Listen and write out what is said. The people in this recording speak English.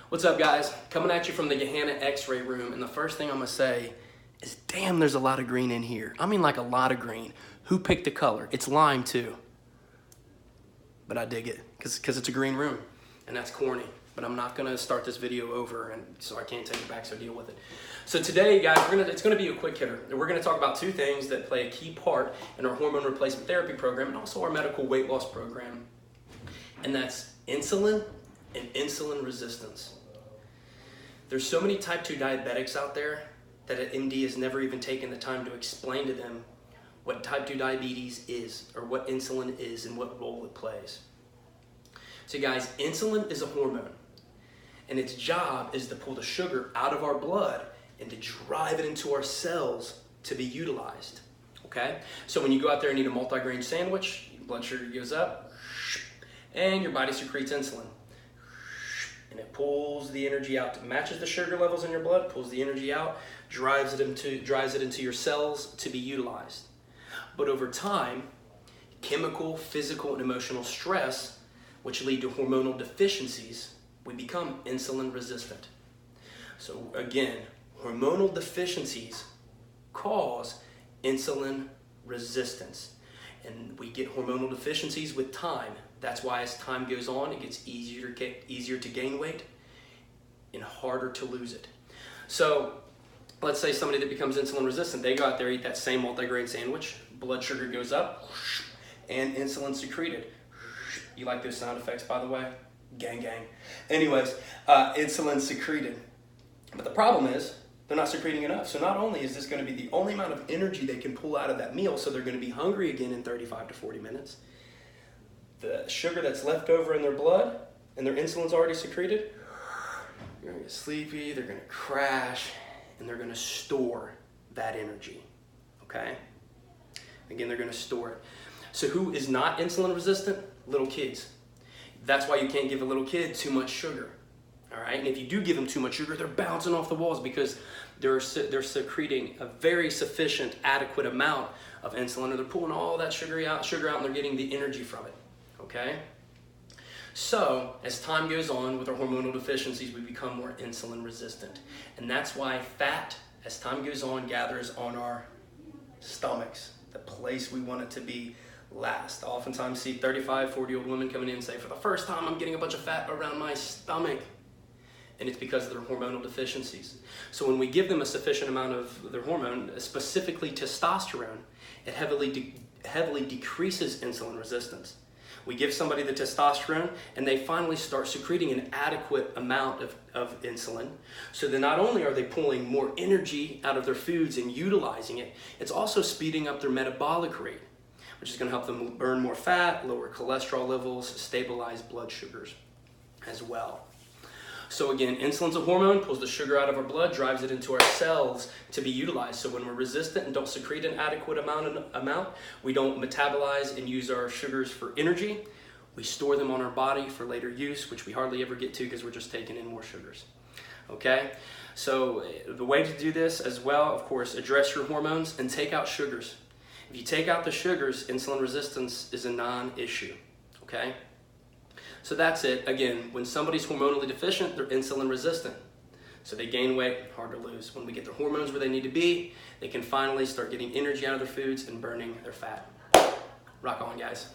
What's up, guys? Coming at you from the Gehenna X-ray room, and the first thing I'm gonna say is, damn, there's a lot of green in here. I mean, like a lot of green. Who picked the color? It's lime too, but I dig it because it's a green room, and that's corny. But I'm not gonna start this video over, and so I can't take it back. So deal with it. So today, guys, it's gonna be a quick hitter. We're gonna talk about two things that play a key part in our hormone replacement therapy program and also our medical weight loss program, and that's insulin and insulin resistance. There's so many type 2 diabetics out there that an MD has never even taken the time to explain to them what type 2 diabetes is, or what insulin is and what role it plays. So guys, insulin is a hormone, and its job is to pull the sugar out of our blood and to drive it into our cells to be utilized, okay? So when you go out there and eat a multi-grain sandwich, blood sugar goes up, and your body secretes insulin. And it pulls the energy out, matches the sugar levels in your blood, pulls the energy out, drives it into your cells to be utilized. But over time, chemical, physical, and emotional stress, which lead to hormonal deficiencies, we become insulin resistant. So again, hormonal deficiencies cause insulin resistance. And we get hormonal deficiencies with time. That's why as time goes on, it gets easier to gain weight and harder to lose it. So let's say somebody that becomes insulin resistant, they go out there, eat that same multi-grain sandwich, blood sugar goes up, and insulin secreted. You like those sound effects, by the way? Gang, gang. Anyways, insulin secreted. But the problem is, they're not secreting enough. So not only is this going to be the only amount of energy they can pull out of that meal, so they're going to be hungry again in 35 to 40 minutes, the sugar that's left over in their blood and their insulin's already secreted, they're going to get sleepy, they're going to crash, and they're going to store that energy, okay? Again, they're going to store it. So who is not insulin resistant? Little kids. That's why you can't give a little kid too much sugar, all right? And if you do give them too much sugar, they're bouncing off the walls because they're secreting a very sufficient, adequate amount of insulin, or they're pulling all that sugar out, and they're getting the energy from it. Okay? So, as time goes on with our hormonal deficiencies, we become more insulin resistant. And that's why fat, as time goes on, gathers on our stomachs, the place we want it to be last. I oftentimes see 35, 40-year-old women coming in and say, for the first time, I'm getting a bunch of fat around my stomach. And it's because of their hormonal deficiencies. So when we give them a sufficient amount of their hormone, specifically testosterone, it heavily decreases insulin resistance. We give somebody the testosterone, and they finally start secreting an adequate amount of insulin. So then not only are they pulling more energy out of their foods and utilizing it, it's also speeding up their metabolic rate, which is going to help them burn more fat, lower cholesterol levels, stabilize blood sugars as well. So again, insulin's a hormone, pulls the sugar out of our blood, drives it into our cells to be utilized. So when we're resistant and don't secrete an adequate amount, we don't metabolize and use our sugars for energy. We store them on our body for later use, which we hardly ever get to because we're just taking in more sugars. Okay? So the way to do this as well, of course, address your hormones and take out sugars. If you take out the sugars, insulin resistance is a non-issue. Okay? So that's it. Again, when somebody's hormonally deficient, they're insulin resistant. So they gain weight, hard to lose. When we get their hormones where they need to be, they can finally start getting energy out of their foods and burning their fat. Rock on, guys.